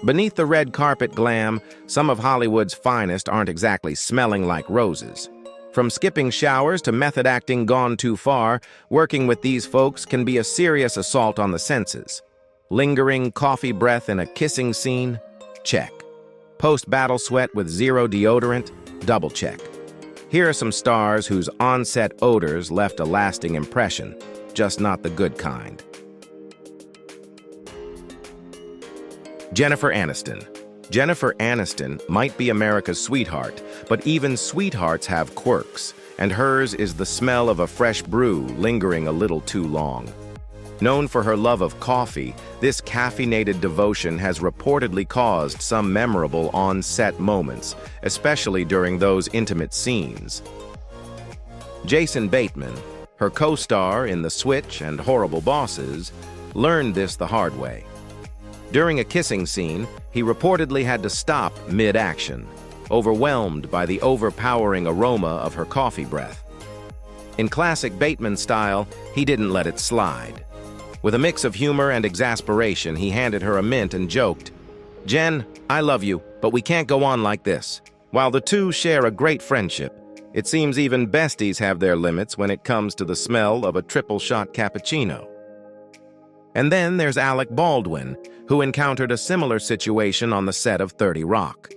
Beneath the red carpet glam, some of Hollywood's finest aren't exactly smelling like roses. From skipping showers to method acting gone too far, working with these folks can be a serious assault on the senses. Lingering coffee breath in a kissing scene? Check. Post-battle sweat with zero deodorant? Double check. Here are some stars whose on-set odors left a lasting impression, just not the good kind. Jennifer Aniston. Jennifer Aniston might be America's sweetheart, but even sweethearts have quirks, and hers is the smell of a fresh brew lingering a little too long. Known for her love of coffee, this caffeinated devotion has reportedly caused some memorable on-set moments, especially during those intimate scenes. Jason Bateman, her co-star in The Switch and Horrible Bosses, learned this the hard way. During a kissing scene, he reportedly had to stop mid-action, overwhelmed by the overpowering aroma of her coffee breath. In classic Bateman style, he didn't let it slide. With a mix of humor and exasperation, he handed her a mint and joked, "Jen, I love you, but we can't go on like this." While the two share a great friendship, it seems even besties have their limits when it comes to the smell of a triple-shot cappuccino. And then there's Alec Baldwin, who encountered a similar situation on the set of 30 Rock.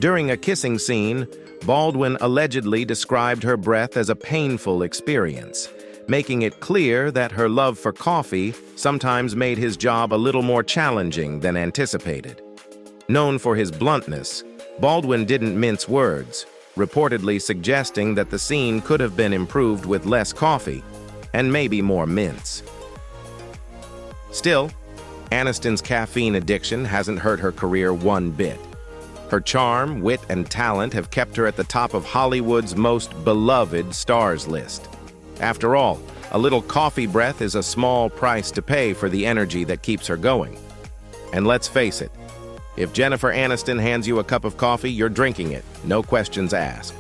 During a kissing scene, Baldwin allegedly described her breath as a painful experience, making it clear that her love for coffee sometimes made his job a little more challenging than anticipated. Known for his bluntness, Baldwin didn't mince words, reportedly suggesting that the scene could have been improved with less coffee and maybe more mints. Still, Aniston's caffeine addiction hasn't hurt her career one bit. Her charm, wit, and talent have kept her at the top of Hollywood's most beloved stars list. After all, a little coffee breath is a small price to pay for the energy that keeps her going. And let's face it, if Jennifer Aniston hands you a cup of coffee, you're drinking it, no questions asked.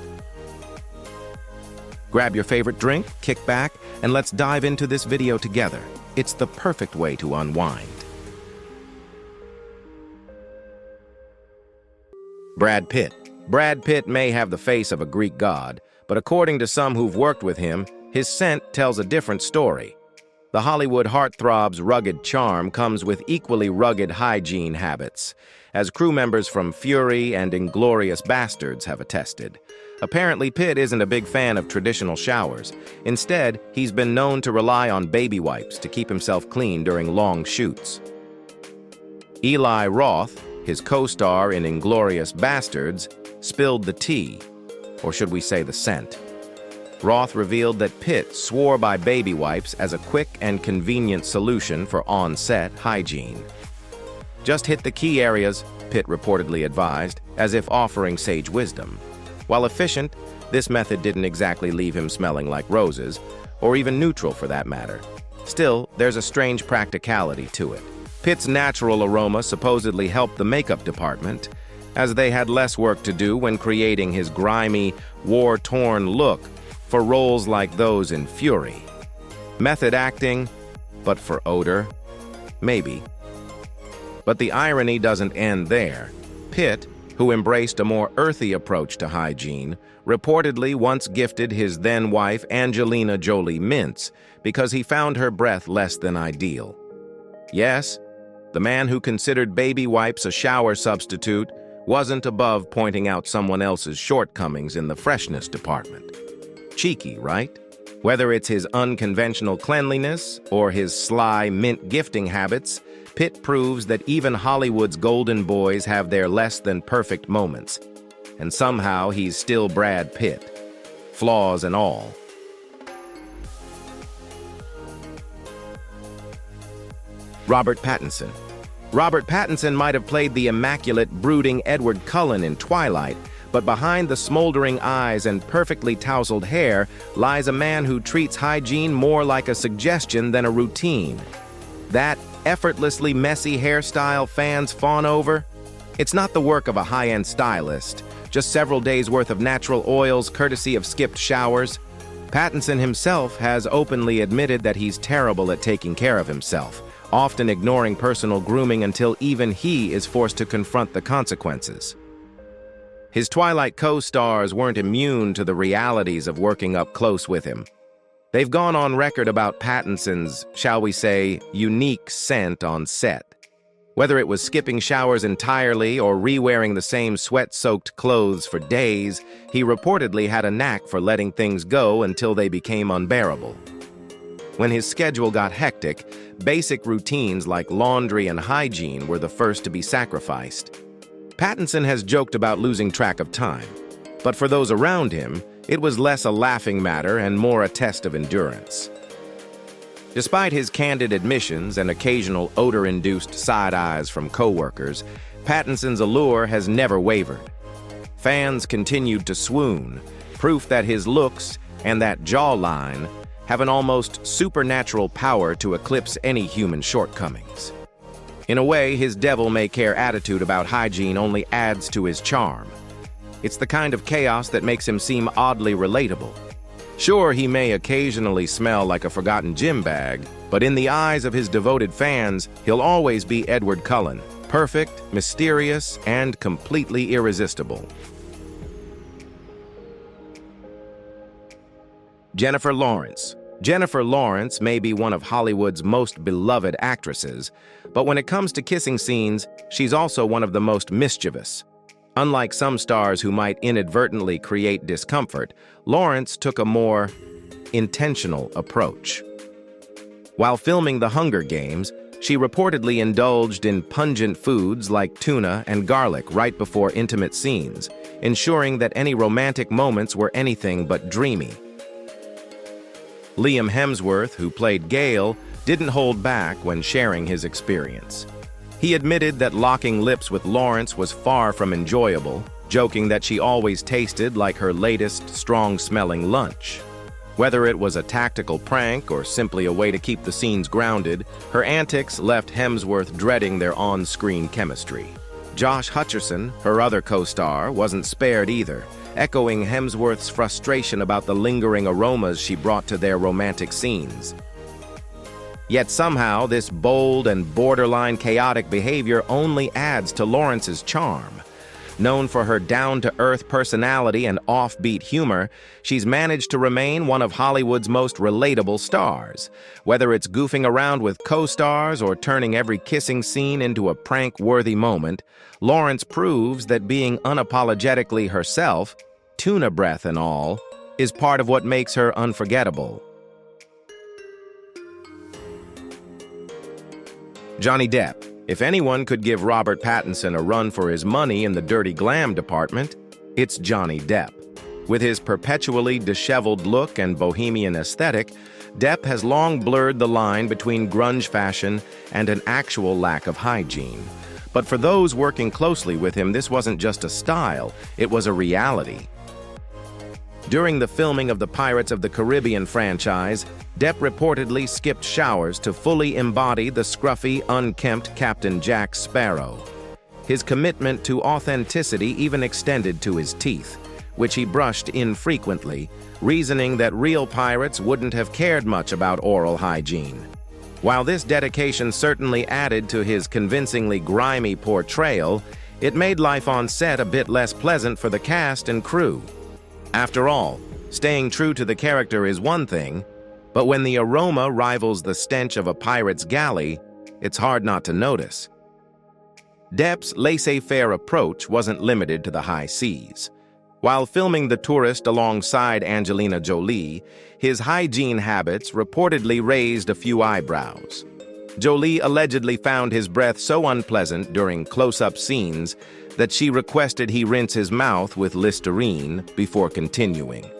Grab your favorite drink, kick back, and let's dive into this video together. It's the perfect way to unwind. Brad Pitt. Brad Pitt may have the face of a Greek god, but according to some who've worked with him, his scent tells a different story. The Hollywood heartthrob's rugged charm comes with equally rugged hygiene habits, as crew members from Fury and Inglourious Basterds have attested. Apparently, Pitt isn't a big fan of traditional showers. Instead, he's been known to rely on baby wipes to keep himself clean during long shoots. Eli Roth, his co-star in Inglourious Basterds, spilled the tea, or should we say the scent. Roth revealed that Pitt swore by baby wipes as a quick and convenient solution for on-set hygiene. "Just hit the key areas," Pitt reportedly advised, as if offering sage wisdom. While efficient, this method didn't exactly leave him smelling like roses, or even neutral for that matter. Still, there's a strange practicality to it. Pitt's natural aroma supposedly helped the makeup department, as they had less work to do when creating his grimy, war-torn look for roles like those in Fury. Method acting, but for odor? Maybe. But the irony doesn't end there. Pitt, who embraced a more earthy approach to hygiene, reportedly once gifted his then-wife Angelina Jolie mints because he found her breath less than ideal. Yes, the man who considered baby wipes a shower substitute wasn't above pointing out someone else's shortcomings in the freshness department. Cheeky, right? Whether it's his unconventional cleanliness or his sly mint gifting habits, Pitt proves that even Hollywood's golden boys have their less-than-perfect moments. And somehow he's still Brad Pitt, flaws and all. Robert Pattinson. Robert Pattinson might have played the immaculate, brooding Edward Cullen in Twilight, but behind the smoldering eyes and perfectly tousled hair lies a man who treats hygiene more like a suggestion than a routine. That effortlessly messy hairstyle fans fawn over? It's not the work of a high-end stylist, just several days' worth of natural oils courtesy of skipped showers. Pattinson himself has openly admitted that he's terrible at taking care of himself, often ignoring personal grooming until even he is forced to confront the consequences. His Twilight co-stars weren't immune to the realities of working up close with him. They've gone on record about Pattinson's, shall we say, unique scent on set. Whether it was skipping showers entirely or re-wearing the same sweat-soaked clothes for days, he reportedly had a knack for letting things go until they became unbearable. When his schedule got hectic, basic routines like laundry and hygiene were the first to be sacrificed. Pattinson has joked about losing track of time, but for those around him, it was less a laughing matter and more a test of endurance. Despite his candid admissions and occasional odor-induced side eyes from co-workers, Pattinson's allure has never wavered. Fans continued to swoon, proof that his looks and that jawline have an almost supernatural power to eclipse any human shortcomings. In a way, his devil-may-care attitude about hygiene only adds to his charm. It's the kind of chaos that makes him seem oddly relatable. Sure, he may occasionally smell like a forgotten gym bag, but in the eyes of his devoted fans, he'll always be Edward Cullen, perfect, mysterious, and completely irresistible. Jennifer Lawrence. Jennifer Lawrence may be one of Hollywood's most beloved actresses, but when it comes to kissing scenes, she's also one of the most mischievous. Unlike some stars who might inadvertently create discomfort, Lawrence took a more intentional approach. While filming The Hunger Games, she reportedly indulged in pungent foods like tuna and garlic right before intimate scenes, ensuring that any romantic moments were anything but dreamy. Liam Hemsworth, who played Gale, didn't hold back when sharing his experience. He admitted that locking lips with Lawrence was far from enjoyable, joking that she always tasted like her latest strong-smelling lunch. Whether it was a tactical prank or simply a way to keep the scenes grounded, her antics left Hemsworth dreading their on-screen chemistry. Josh Hutcherson, her other co-star, wasn't spared either, echoing Hemsworth's frustration about the lingering aromas she brought to their romantic scenes. Yet somehow, this bold and borderline chaotic behavior only adds to Lawrence's charm. Known for her down-to-earth personality and offbeat humor, she's managed to remain one of Hollywood's most relatable stars. Whether it's goofing around with co-stars or turning every kissing scene into a prank-worthy moment, Lawrence proves that being unapologetically herself, tuna breath and all, is part of what makes her unforgettable. Johnny Depp. If anyone could give Robert Pattinson a run for his money in the dirty glam department, it's Johnny Depp. With his perpetually disheveled look and bohemian aesthetic, Depp has long blurred the line between grunge fashion and an actual lack of hygiene. But for those working closely with him, this wasn't just a style, it was a reality. During the filming of the Pirates of the Caribbean franchise, Depp reportedly skipped showers to fully embody the scruffy, unkempt Captain Jack Sparrow. His commitment to authenticity even extended to his teeth, which he brushed infrequently, reasoning that real pirates wouldn't have cared much about oral hygiene. While this dedication certainly added to his convincingly grimy portrayal, it made life on set a bit less pleasant for the cast and crew. After all, staying true to the character is one thing, but when the aroma rivals the stench of a pirate's galley, it's hard not to notice. Depp's laissez-faire approach wasn't limited to the high seas. While filming The Tourist alongside Angelina Jolie, his hygiene habits reportedly raised a few eyebrows. Jolie allegedly found his breath so unpleasant during close-up scenes that she requested he rinse his mouth with Listerine before continuing.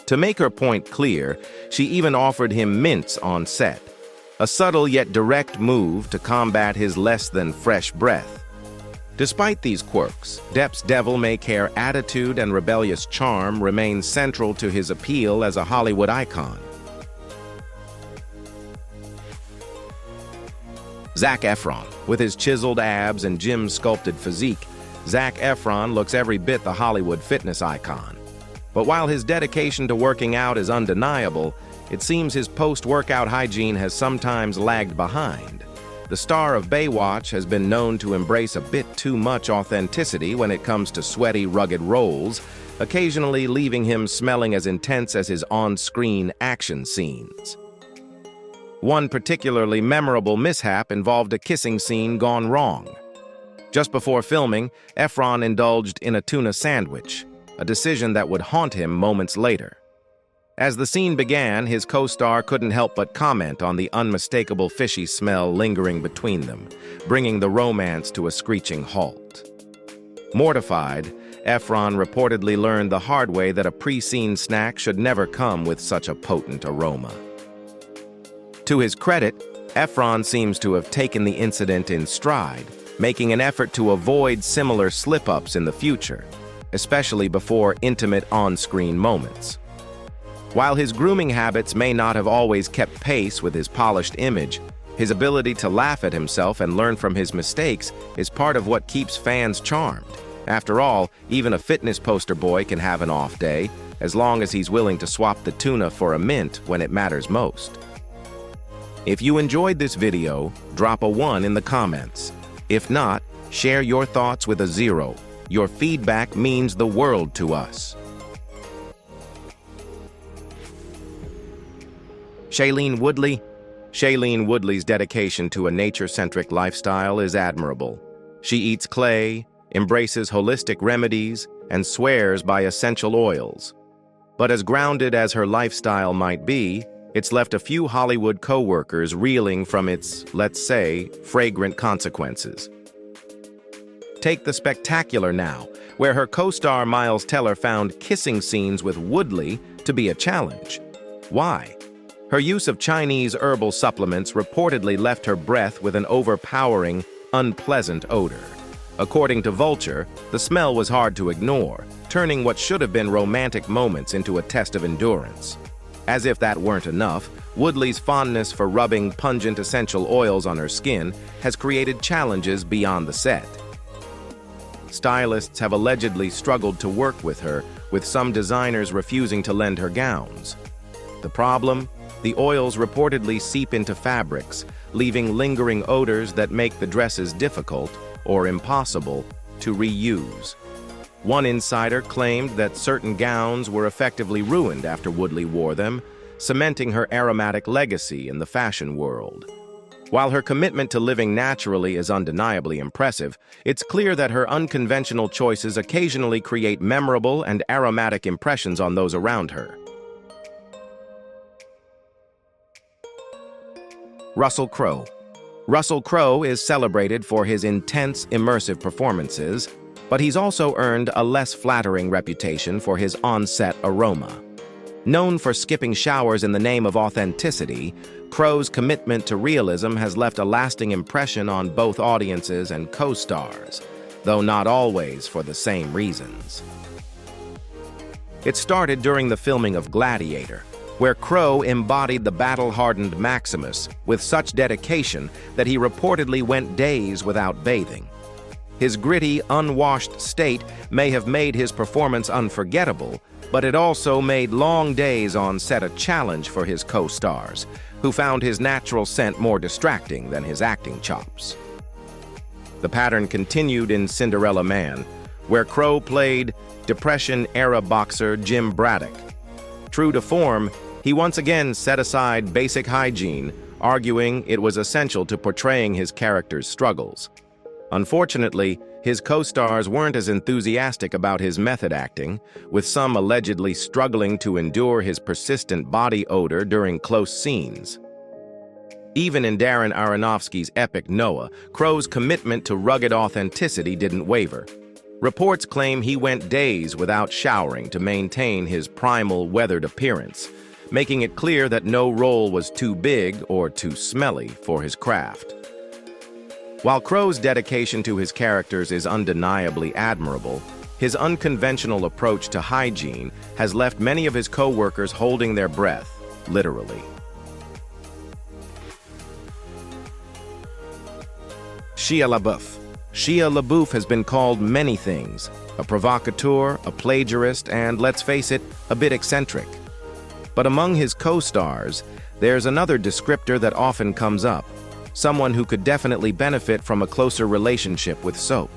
To make her point clear, she even offered him mints on set, a subtle yet direct move to combat his less-than-fresh breath. Despite these quirks, Depp's devil-may-care attitude and rebellious charm remain central to his appeal as a Hollywood icon. Zac Efron. With his chiseled abs and gym-sculpted physique, Zac Efron looks every bit the Hollywood fitness icon. But while his dedication to working out is undeniable, It seems his post-workout hygiene has sometimes lagged behind. The star of Baywatch has been known to embrace a bit too much authenticity when it comes to sweaty, rugged roles, occasionally leaving him smelling as intense as his on-screen action scenes. One particularly memorable mishap involved a kissing scene gone wrong. Just before filming, Efron indulged in a tuna sandwich, a decision that would haunt him moments later. As the scene began, his co-star couldn't help but comment on the unmistakable fishy smell lingering between them, bringing the romance to a screeching halt. Mortified, Efron reportedly learned the hard way that a pre-scene snack should never come with such a potent aroma. To his credit, Efron seems to have taken the incident in stride, making an effort to avoid similar slip-ups in the future, especially before intimate on-screen moments. While his grooming habits may not have always kept pace with his polished image, his ability to laugh at himself and learn from his mistakes is part of what keeps fans charmed. After all, even a fitness poster boy can have an off day, as long as he's willing to swap the tuna for a mint when it matters most. If you enjoyed this video, drop a 1 in the comments. If not, share your thoughts with a 0. Your feedback means the world to us. Shailene Woodley. Shailene Woodley's dedication to a nature-centric lifestyle is admirable. She eats clay, embraces holistic remedies, and swears by essential oils. But as grounded as her lifestyle might be, it's left a few Hollywood co-workers reeling from its, let's say, fragrant consequences. Take The Spectacular now, where her co-star Miles Teller found kissing scenes with Woodley to be a challenge. Why? Her use of Chinese herbal supplements reportedly left her breath with an overpowering, unpleasant odor. According to Vulture, the smell was hard to ignore, turning what should have been romantic moments into a test of endurance. As if that weren't enough, Woodley's fondness for rubbing pungent essential oils on her skin has created challenges beyond the set. Stylists have allegedly struggled to work with her, with some designers refusing to lend her gowns. The problem? The oils reportedly seep into fabrics, leaving lingering odors that make the dresses difficult or impossible to reuse. One insider claimed that certain gowns were effectively ruined after Woodley wore them, cementing her aromatic legacy in the fashion world. While her commitment to living naturally is undeniably impressive, it's clear that her unconventional choices occasionally create memorable and aromatic impressions on those around her. Russell Crowe. Russell Crowe is celebrated for his intense, immersive performances, but he's also earned a less flattering reputation for his on-set aroma. Known for skipping showers in the name of authenticity, Crowe's commitment to realism has left a lasting impression on both audiences and co-stars, though not always for the same reasons. It started during the filming of Gladiator, where Crowe embodied the battle-hardened Maximus with such dedication that he reportedly went days without bathing. His gritty, unwashed state may have made his performance unforgettable, but it also made long days on set a challenge for his co-stars, who found his natural scent more distracting than his acting chops. The pattern continued in Cinderella Man, where Crowe played Depression-era boxer Jim Braddock. True to form, he once again set aside basic hygiene, arguing it was essential to portraying his character's struggles. Unfortunately, his co-stars weren't as enthusiastic about his method acting, with some allegedly struggling to endure his persistent body odor during close scenes. Even in Darren Aronofsky's epic Noah, Crowe's commitment to rugged authenticity didn't waver. Reports claim he went days without showering to maintain his primal, weathered appearance, making it clear that no role was too big or too smelly for his craft. While Crowe's dedication to his characters is undeniably admirable, his unconventional approach to hygiene has left many of his co-workers holding their breath, literally. Shia LaBeouf. Shia LaBeouf has been called many things: a provocateur, a plagiarist, and, let's face it, a bit eccentric. But among his co-stars, there's another descriptor that often comes up, someone who could definitely benefit from a closer relationship with soap.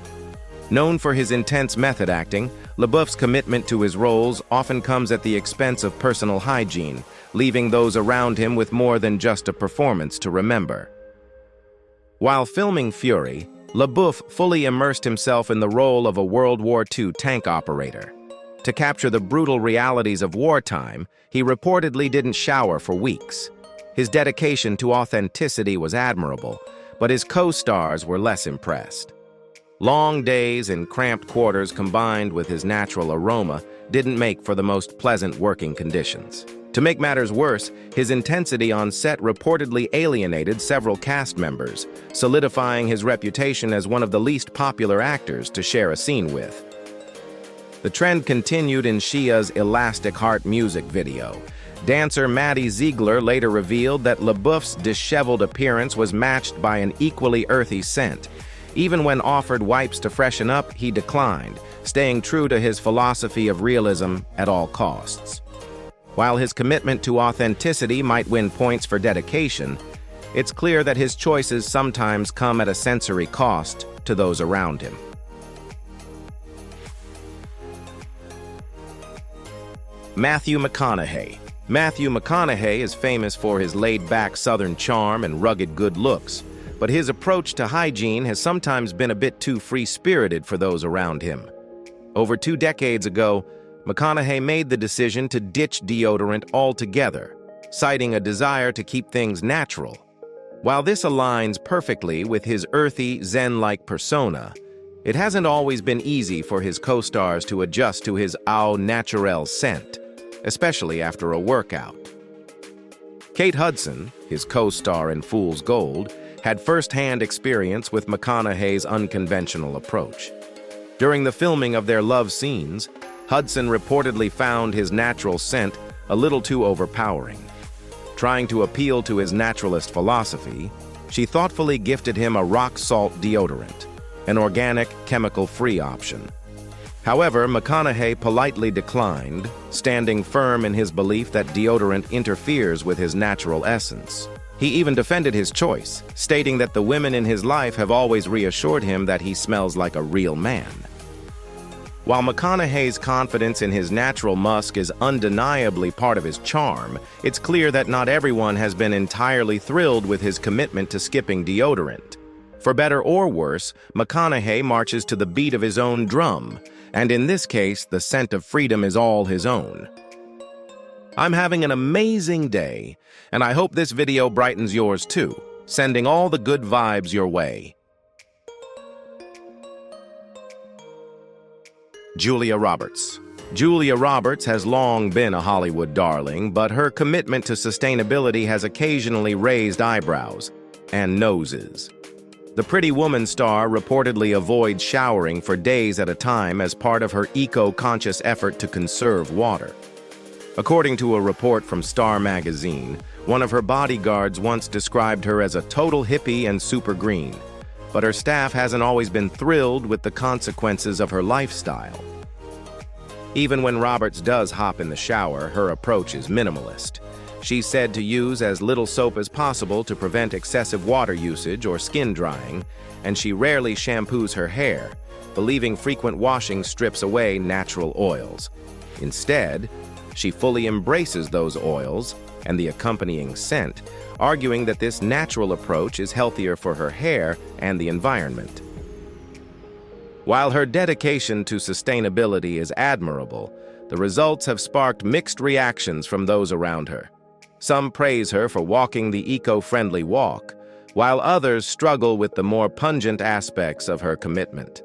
Known for his intense method acting, LaBeouf's commitment to his roles often comes at the expense of personal hygiene, leaving those around him with more than just a performance to remember. While filming Fury, LaBeouf fully immersed himself in the role of a World War II tank operator. To capture the brutal realities of wartime, he reportedly didn't shower for weeks. His dedication to authenticity was admirable, but his co-stars were less impressed. Long days in cramped quarters combined with his natural aroma didn't make for the most pleasant working conditions. To make matters worse, his intensity on set reportedly alienated several cast members, solidifying his reputation as one of the least popular actors to share a scene with. The trend continued in Shia's Elastic Heart music video. Dancer Maddie Ziegler later revealed that LaBeouf's disheveled appearance was matched by an equally earthy scent. Even when offered wipes to freshen up, he declined, staying true to his philosophy of realism at all costs. While his commitment to authenticity might win points for dedication, it's clear that his choices sometimes come at a sensory cost to those around him. Matthew McConaughey. Matthew McConaughey is famous for his laid-back Southern charm and rugged good looks, but his approach to hygiene has sometimes been a bit too free-spirited for those around him. Over 2 decades ago, McConaughey made the decision to ditch deodorant altogether, citing a desire to keep things natural. While this aligns perfectly with his earthy, zen-like persona, it hasn't always been easy for his co-stars to adjust to his au naturel scent, especially after a workout. Kate Hudson, his co-star in Fool's Gold, had first-hand experience with McConaughey's unconventional approach. During the filming of their love scenes, Hudson reportedly found his natural scent a little too overpowering. Trying to appeal to his naturalist philosophy, she thoughtfully gifted him a rock salt deodorant, an organic, chemical-free option. However, McConaughey politely declined, standing firm in his belief that deodorant interferes with his natural essence. He even defended his choice, stating that the women in his life have always reassured him that he smells like a real man. While McConaughey's confidence in his natural musk is undeniably part of his charm, it's clear that not everyone has been entirely thrilled with his commitment to skipping deodorant. For better or worse, McConaughey marches to the beat of his own drum, and in this case, the scent of freedom is all his own. I'm having an amazing day, and I hope this video brightens yours too, sending all the good vibes your way. Julia Roberts. Julia Roberts has long been a Hollywood darling, but her commitment to sustainability has occasionally raised eyebrows and noses. The Pretty Woman star reportedly avoids showering for days at a time as part of her eco-conscious effort to conserve water. According to a report from Star magazine, one of her bodyguards once described her as a total hippie and super green, but her staff hasn't always been thrilled with the consequences of her lifestyle. Even when Roberts does hop in the shower, her approach is minimalist. She's said to use as little soap as possible to prevent excessive water usage or skin drying, and she rarely shampoos her hair, believing frequent washing strips away natural oils. Instead, she fully embraces those oils and the accompanying scent, arguing that this natural approach is healthier for her hair and the environment. While her dedication to sustainability is admirable, the results have sparked mixed reactions from those around her. Some praise her for walking the eco-friendly walk, while others struggle with the more pungent aspects of her commitment.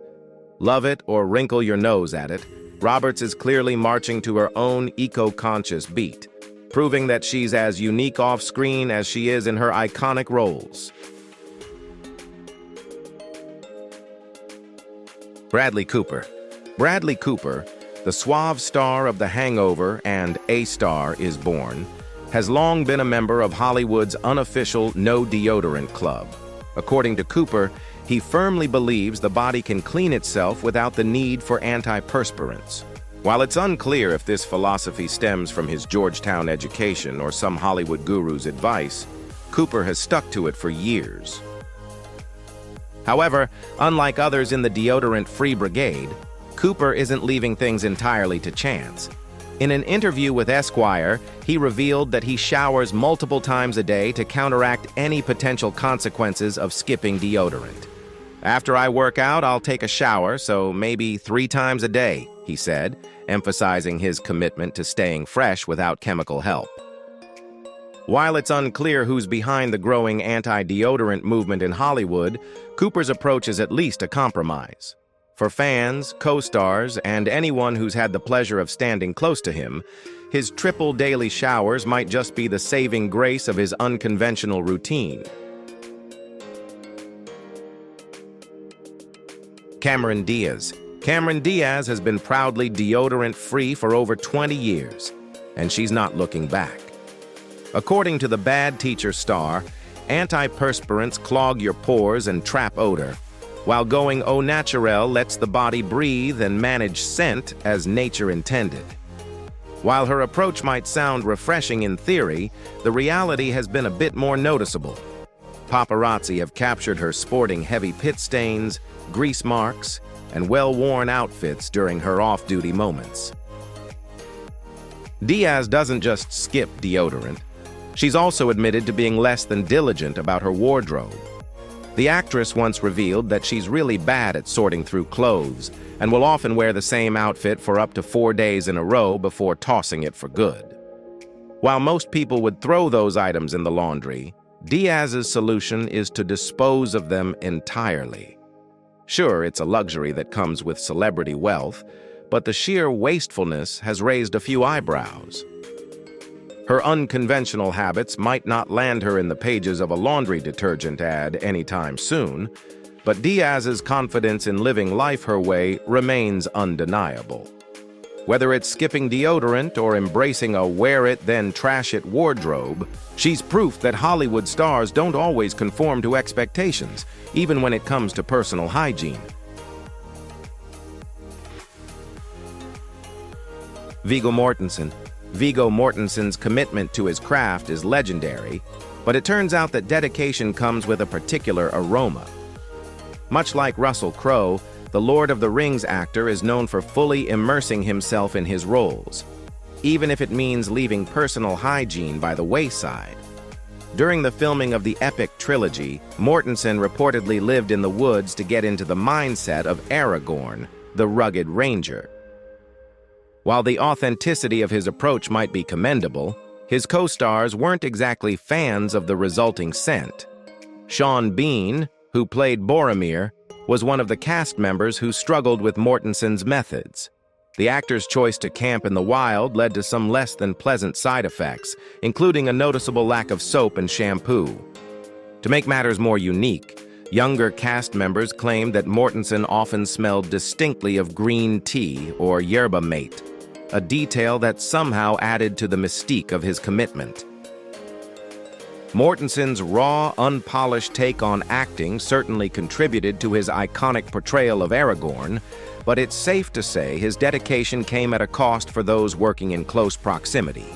Love it or wrinkle your nose at it, Roberts is clearly marching to her own eco-conscious beat, proving that she's as unique off-screen as she is in her iconic roles. Bradley Cooper. Bradley Cooper, the suave star of The Hangover and A Star Is Born, has long been a member of Hollywood's unofficial No Deodorant Club. According to Cooper, he firmly believes the body can clean itself without the need for antiperspirants. While it's unclear if this philosophy stems from his Georgetown education or some Hollywood guru's advice, Cooper has stuck to it for years. However, unlike others in the deodorant-free brigade, Cooper isn't leaving things entirely to chance. In an interview with Esquire, he revealed that he showers multiple times a day to counteract any potential consequences of skipping deodorant. "After I work out, I'll take a shower, so maybe 3 times a day," he said, emphasizing his commitment to staying fresh without chemical help. While it's unclear who's behind the growing anti-deodorant movement in Hollywood, Cooper's approach is at least a compromise. For fans, co-stars, and anyone who's had the pleasure of standing close to him, his triple daily showers might just be the saving grace of his unconventional routine. Cameron Diaz. Cameron Diaz has been proudly deodorant-free for over 20 years, and she's not looking back. According to the Bad Teacher star, antiperspirants clog your pores and trap odor, while going au naturel lets the body breathe and manage scent as nature intended. While her approach might sound refreshing in theory, the reality has been a bit more noticeable. Paparazzi have captured her sporting heavy pit stains, grease marks, and well-worn outfits during her off-duty moments. Diaz doesn't just skip deodorant. She's also admitted to being less than diligent about her wardrobe. The actress once revealed that she's really bad at sorting through clothes and will often wear the same outfit for up to 4 days in a row before tossing it for good. While most people would throw those items in the laundry, Diaz's solution is to dispose of them entirely. Sure, it's a luxury that comes with celebrity wealth, but the sheer wastefulness has raised a few eyebrows. Her unconventional habits might not land her in the pages of a laundry detergent ad anytime soon, but Diaz's confidence in living life her way remains undeniable. Whether it's skipping deodorant or embracing a wear-it-then-trash-it wardrobe, she's proof that Hollywood stars don't always conform to expectations, even when it comes to personal hygiene. Viggo Mortensen. Viggo Mortensen's commitment to his craft is legendary, but it turns out that dedication comes with a particular aroma. Much like Russell Crowe, the Lord of the Rings actor is known for fully immersing himself in his roles, even if it means leaving personal hygiene by the wayside. During the filming of the epic trilogy, Mortensen reportedly lived in the woods to get into the mindset of Aragorn, the rugged ranger. While the authenticity of his approach might be commendable, his co-stars weren't exactly fans of the resulting scent. Sean Bean, who played Boromir, was one of the cast members who struggled with Mortensen's methods. The actor's choice to camp in the wild led to some less than pleasant side effects, including a noticeable lack of soap and shampoo. To make matters more unique, younger cast members claimed that Mortensen often smelled distinctly of green tea or yerba mate, a detail that somehow added to the mystique of his commitment. Mortensen's raw, unpolished take on acting certainly contributed to his iconic portrayal of Aragorn, but it's safe to say his dedication came at a cost for those working in close proximity.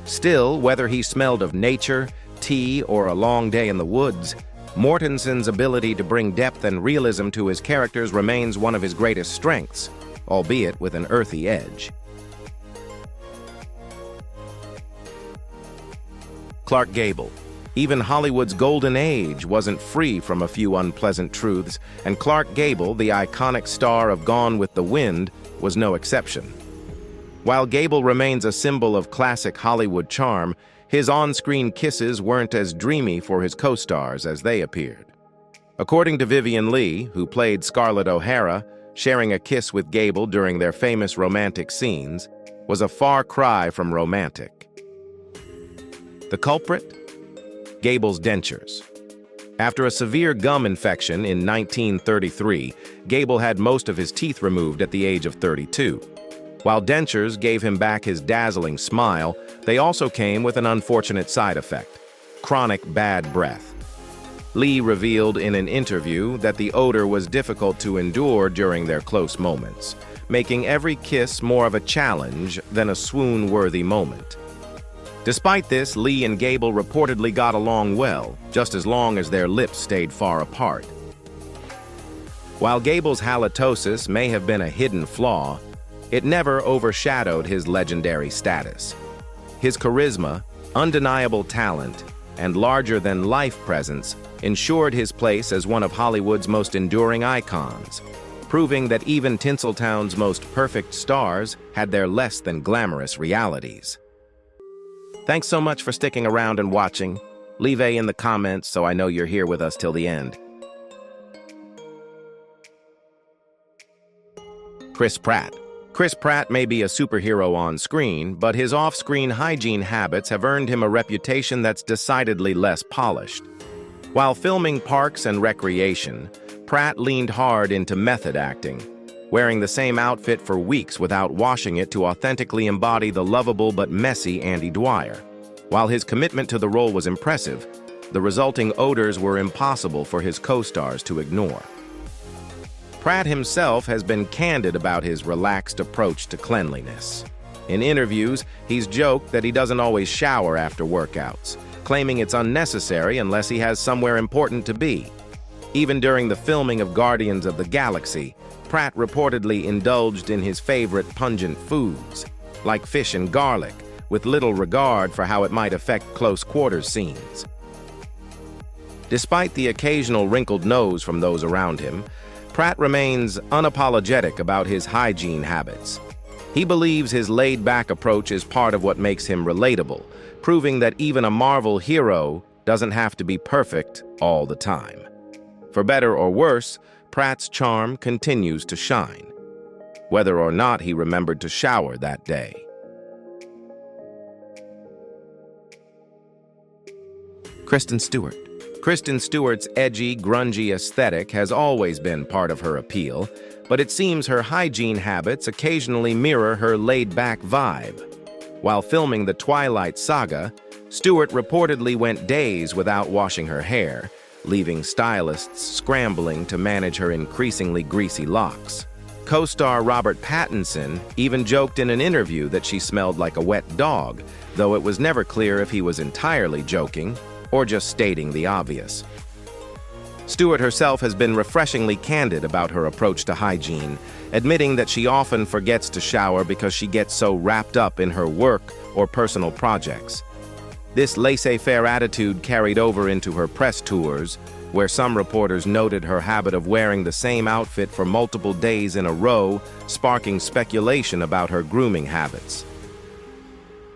Still, whether he smelled of nature, tea, or a long day in the woods, Mortensen's ability to bring depth and realism to his characters remains one of his greatest strengths, albeit with an earthy edge. Clark Gable. Even Hollywood's golden age wasn't free from a few unpleasant truths, and Clark Gable, the iconic star of Gone with the Wind, was no exception. While Gable remains a symbol of classic Hollywood charm, his on-screen kisses weren't as dreamy for his co-stars as they appeared. According to Vivien Leigh, who played Scarlett O'Hara, sharing a kiss with Gable during their famous romantic scenes was a far cry from romantic. The culprit? Gable's dentures. After a severe gum infection in 1933, Gable had most of his teeth removed at the age of 32. While dentures gave him back his dazzling smile, they also came with an unfortunate side effect: chronic bad breath. Leigh revealed in an interview that the odor was difficult to endure during their close moments, making every kiss more of a challenge than a swoon-worthy moment. Despite this, Lee and Gable reportedly got along well, just as long as their lips stayed far apart. While Gable's halitosis may have been a hidden flaw, it never overshadowed his legendary status. His charisma, undeniable talent, and larger-than-life presence ensured his place as one of Hollywood's most enduring icons, proving that even Tinseltown's most perfect stars had their less-than-glamorous realities. Thanks so much for sticking around and watching. Leave A in the comments so I know you're here with us till the end. Chris Pratt. Chris Pratt may be a superhero on screen, but his off-screen hygiene habits have earned him a reputation that's decidedly less polished. While filming Parks and Recreation, Pratt leaned hard into method acting, wearing the same outfit for weeks without washing it to authentically embody the lovable but messy Andy Dwyer. While his commitment to the role was impressive, the resulting odors were impossible for his co-stars to ignore. Pratt himself has been candid about his relaxed approach to cleanliness. In interviews, he's joked that he doesn't always shower after workouts, claiming it's unnecessary unless he has somewhere important to be. Even during the filming of Guardians of the Galaxy, Pratt reportedly indulged in his favorite pungent foods, like fish and garlic, with little regard for how it might affect close-quarters scenes. Despite the occasional wrinkled nose from those around him, Pratt remains unapologetic about his hygiene habits. He believes his laid-back approach is part of what makes him relatable, proving that even a Marvel hero doesn't have to be perfect all the time. For better or worse, Pratt's charm continues to shine, whether or not he remembered to shower that day. Kristen Stewart. Kristen Stewart's edgy, grungy aesthetic has always been part of her appeal, but it seems her hygiene habits occasionally mirror her laid-back vibe. While filming the Twilight Saga, Stewart reportedly went days without washing her hair, leaving stylists scrambling to manage her increasingly greasy locks. Co-star Robert Pattinson even joked in an interview that she smelled like a wet dog, though it was never clear if he was entirely joking or just stating the obvious. Stewart herself has been refreshingly candid about her approach to hygiene, admitting that she often forgets to shower because she gets so wrapped up in her work or personal projects. This laissez-faire attitude carried over into her press tours, where some reporters noted her habit of wearing the same outfit for multiple days in a row, sparking speculation about her grooming habits.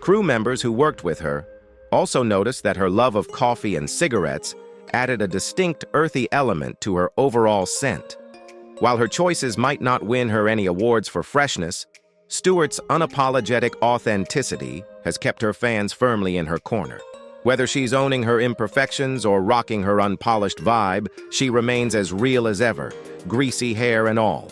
Crew members who worked with her also noticed that her love of coffee and cigarettes added a distinct earthy element to her overall scent. While her choices might not win her any awards for freshness, Stewart's unapologetic authenticity has kept her fans firmly in her corner. Whether she's owning her imperfections or rocking her unpolished vibe, she remains as real as ever, greasy hair and all.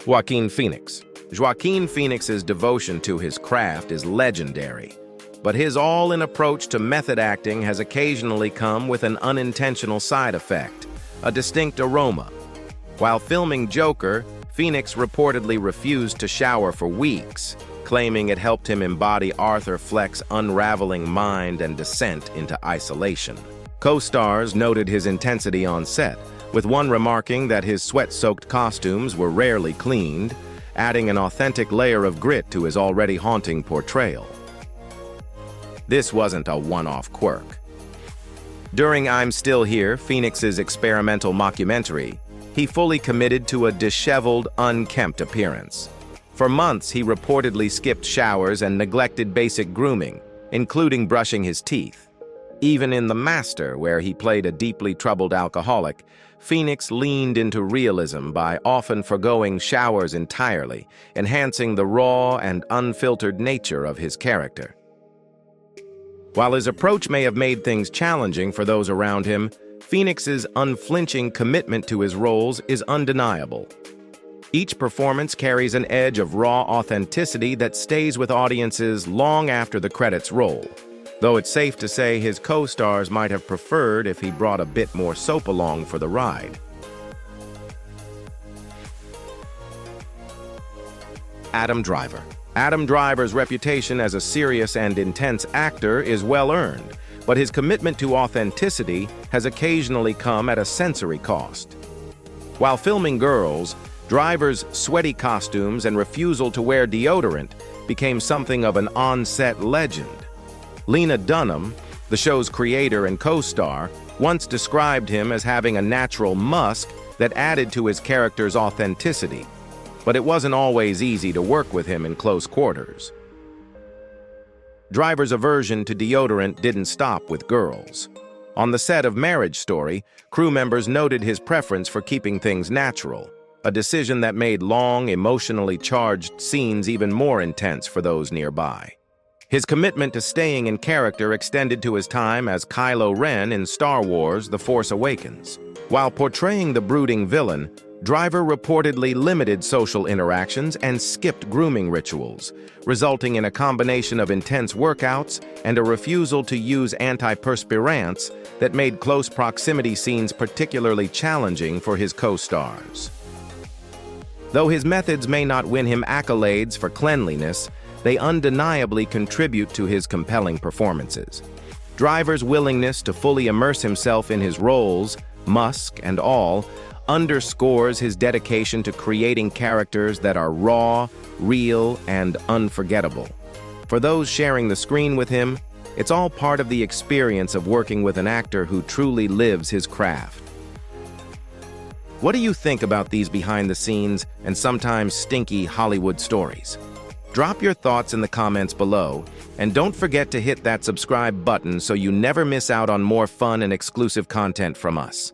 Joaquin Phoenix. Joaquin Phoenix's devotion to his craft is legendary, but his all-in approach to method acting has occasionally come with an unintentional side effect, a distinct aroma. While filming Joker, Phoenix reportedly refused to shower for weeks, claiming it helped him embody Arthur Fleck's unraveling mind and descent into isolation. Co-stars noted his intensity on set, with one remarking that his sweat-soaked costumes were rarely cleaned, adding an authentic layer of grit to his already haunting portrayal. This wasn't a one-off quirk. During I'm Still Here, Phoenix's experimental mockumentary, he fully committed to a disheveled, unkempt appearance. For months, he reportedly skipped showers and neglected basic grooming, including brushing his teeth. Even in The Master, where he played a deeply troubled alcoholic, Phoenix leaned into realism by often forgoing showers entirely, enhancing the raw and unfiltered nature of his character. While his approach may have made things challenging for those around him, Phoenix's unflinching commitment to his roles is undeniable. Each performance carries an edge of raw authenticity that stays with audiences long after the credits roll, though it's safe to say his co-stars might have preferred if he brought a bit more soap along for the ride. Adam Driver. Adam Driver's reputation as a serious and intense actor is well earned, but his commitment to authenticity has occasionally come at a sensory cost. While filming Girls, Driver's sweaty costumes and refusal to wear deodorant became something of an on-set legend. Lena Dunham, the show's creator and co-star, once described him as having a natural musk that added to his character's authenticity, but it wasn't always easy to work with him in close quarters. Driver's aversion to deodorant didn't stop with Girls. On the set of Marriage Story, crew members noted his preference for keeping things natural, a decision that made long, emotionally charged scenes even more intense for those nearby. His commitment to staying in character extended to his time as Kylo Ren in Star Wars: The Force Awakens. While portraying the brooding villain, Driver reportedly limited social interactions and skipped grooming rituals, resulting in a combination of intense workouts and a refusal to use antiperspirants that made close proximity scenes particularly challenging for his co-stars. Though his methods may not win him accolades for cleanliness, they undeniably contribute to his compelling performances. Driver's willingness to fully immerse himself in his roles, musk and all, underscores his dedication to creating characters that are raw, real, and unforgettable. For those sharing the screen with him, it's all part of the experience of working with an actor who truly lives his craft. What do you think about these behind-the-scenes and sometimes stinky Hollywood stories? Drop your thoughts in the comments below, and don't forget to hit that subscribe button so you never miss out on more fun and exclusive content from us.